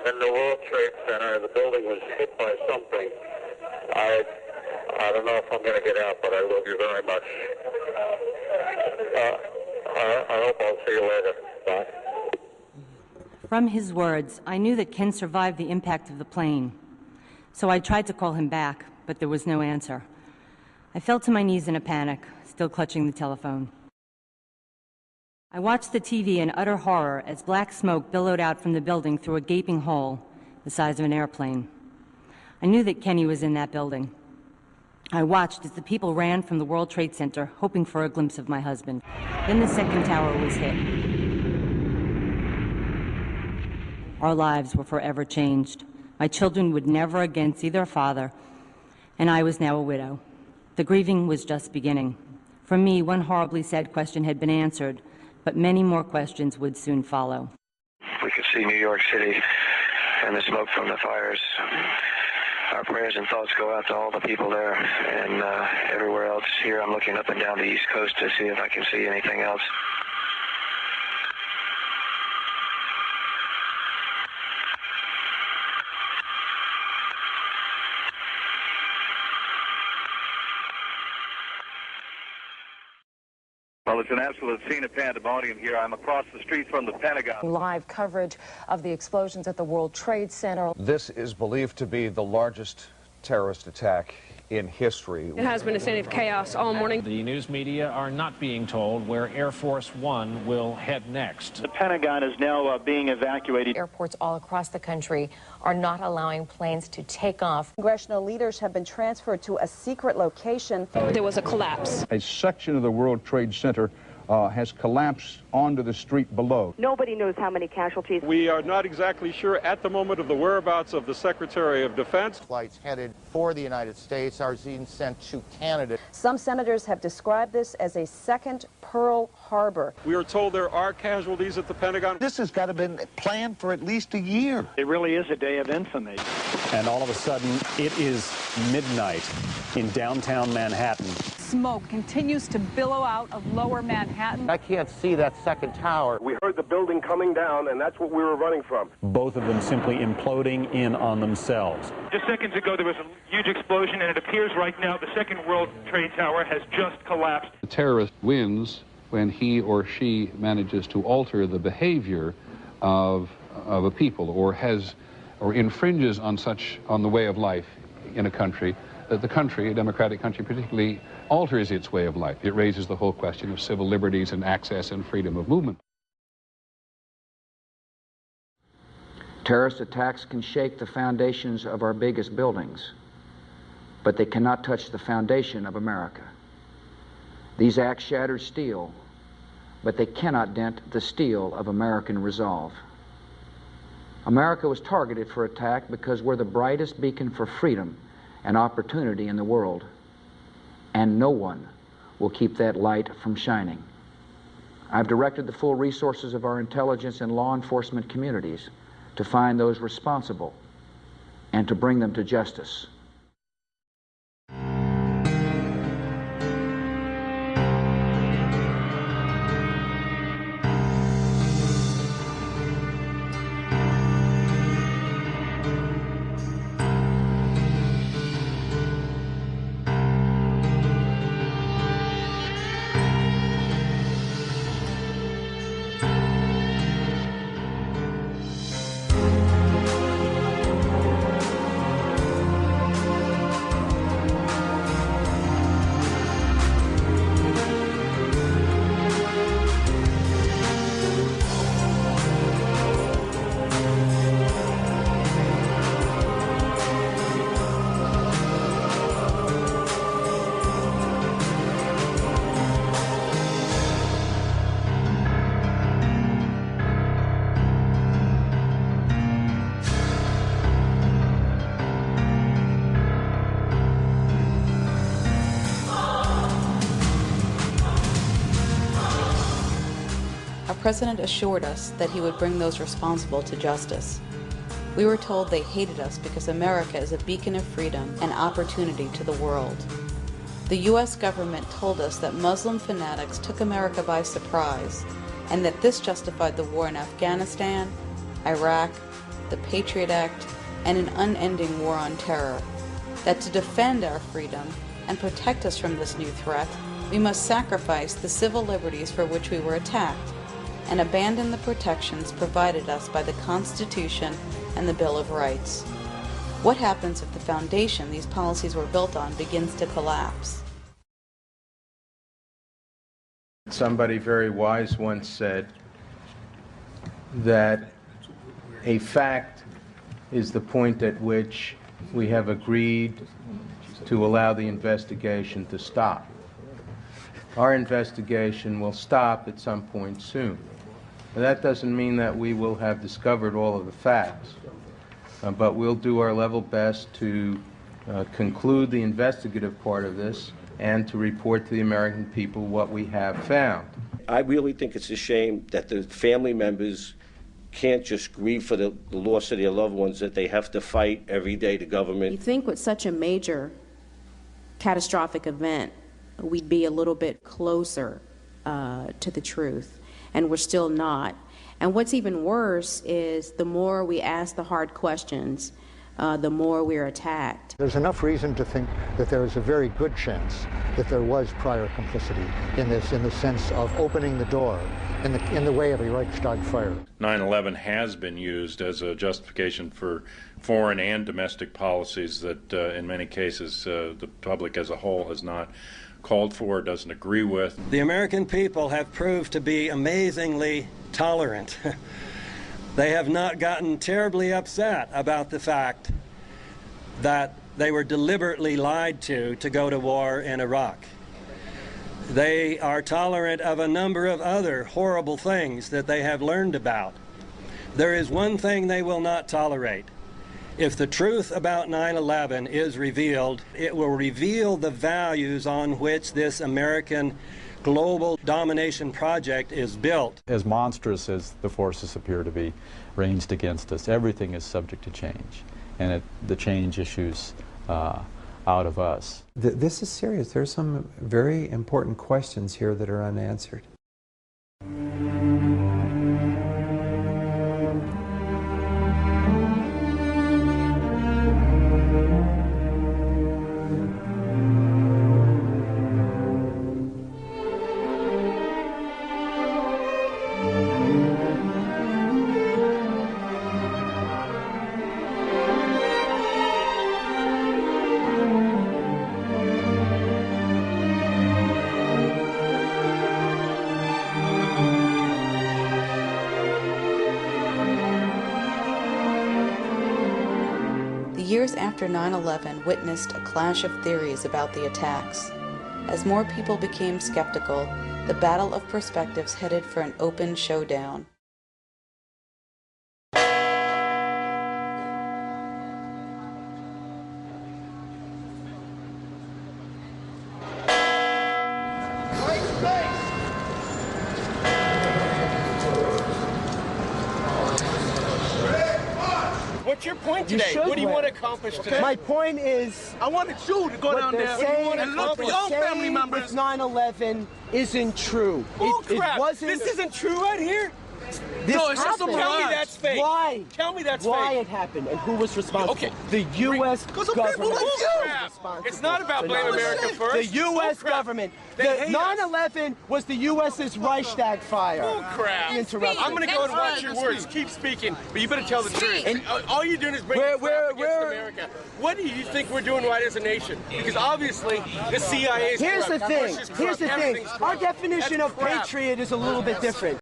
I'm in the World Trade Center. The building was hit by something. I don't know if I'm going to get out, but I love you very much. I hope I'll see you later. Bye. From his words, I knew that Ken survived the impact of the plane. So I tried to call him back, but there was no answer. I fell to my knees in a panic, still clutching the telephone. I watched the TV in utter horror as black smoke billowed out from the building through a gaping hole the size of an airplane. I knew that Kenny was in that building. I watched as the people ran from the World Trade Center, hoping for a glimpse of my husband. Then the second tower was hit. Our lives were forever changed. My children would never again see their father, and I was now a widow. The grieving was just beginning. For me, one horribly sad question had been answered, but many more questions would soon follow. We could see New York City and the smoke from the fires. Our prayers and thoughts go out to all the people there and everywhere else. Here I'm looking up and down the East Coast to see if I can see anything else. Well, it's an absolute scene of pandemonium here. I'm across the street from the Pentagon. Live coverage of the explosions at the World Trade Center. This is believed to be the largest terrorist attack in history. It has been a state of chaos all morning. The news media are not being told where Air Force One will head next. The Pentagon is now being evacuated. Airports all across the country are not allowing planes to take off. Congressional leaders have been transferred to a secret location. There was a collapse. A section of the World Trade Center has collapsed onto the street below. Nobody knows how many casualties. We are not exactly sure at the moment of the whereabouts of the Secretary of Defense. Flights headed for the United States are being sent to Canada. Some senators have described this as a second Pearl Harbor. We are told there are casualties at the Pentagon. This has got to have been planned for at least a year. It really is a day of infamy. And all of a sudden, it is midnight in downtown Manhattan. Smoke continues to billow out of lower Manhattan. I can't see that second tower. We heard the building coming down, and that's what we were running from. Both of them simply imploding in on themselves. Just seconds ago, there was a huge explosion, and it appears right now the second World Trade Tower has just collapsed. The terrorist wins when he or she manages to alter the behavior of a people or infringes on the way of life in a country, that the country, a democratic country particularly, alters its way of life. It raises the whole question of civil liberties and access and freedom of movement. Terrorist attacks can shake the foundations of our biggest buildings, but they cannot touch the foundation of America. These acts shatter steel, but they cannot dent the steel of American resolve. America was targeted for attack because we're the brightest beacon for freedom and opportunity in the world, and no one will keep that light from shining. I've directed the full resources of our intelligence and law enforcement communities to find those responsible and to bring them to justice. Our president assured us that he would bring those responsible to justice. We were told they hated us because America is a beacon of freedom and opportunity to the world. The U.S. government told us that Muslim fanatics took America by surprise and that this justified the war in Afghanistan, Iraq, the Patriot Act, and an unending war on terror. That to defend our freedom and protect us from this new threat, we must sacrifice the civil liberties for which we were attacked and abandon the protections provided us by the Constitution and the Bill of Rights. What happens if the foundation these policies were built on begins to collapse? Somebody very wise once said that a fact is the point at which we have agreed to allow the investigation to stop. Our investigation will stop at some point soon. But that doesn't mean that we will have discovered all of the facts, but we'll do our level best to conclude the investigative part of this and to report to the American people what we have found. I really think it's a shame that the family members can't just grieve for the loss of their loved ones, that they have to fight every day the government. You think with such a major catastrophic event, we'd be a little bit closer to the truth, and we're still not. And what's even worse is the more we ask the hard questions, the more we're attacked. There's enough reason to think that there is a very good chance that there was prior complicity in this, in the sense of opening the door in the way of a Reichstag fire. 9/11 has been used as a justification for foreign and domestic policies that in many cases the public as a whole has not called for, doesn't agree with. The American people have proved to be amazingly tolerant. They have not gotten terribly upset about the fact that they were deliberately lied to go to war in Iraq. They are tolerant of a number of other horrible things that they have learned about. There is one thing they will not tolerate. If the truth about 9/11 is revealed, it will reveal the values on which this American global domination project is built. As monstrous as the forces appear to be ranged against us, everything is subject to change, and the change issues out of us. This is serious. There's some very important questions here that are unanswered. Years after 9/11 witnessed a clash of theories about the attacks. As more people became skeptical, the battle of perspectives headed for an open showdown. What's your point today? What do you want to accomplish today? My point is, I wanted you to go down there and look for your family members. 9/11 isn't true. It wasn't. This isn't true right here. No, it's just a mirage. Tell me that's fake. Why? Tell me that's Why fake. it happened and who was responsible? Okay. The U.S. government. It's not about blame America first. The U.S. government. The 9/11 was the U.S.'s Reichstag fire. Oh, crap. I'm going to go and watch your words. Keep speaking, but you better tell the truth. And all you're doing is bringing crap against America. What do you think we're doing right as a nation? Because obviously the CIA is corrupt. Here's the thing. Our definition of patriot is a little bit different.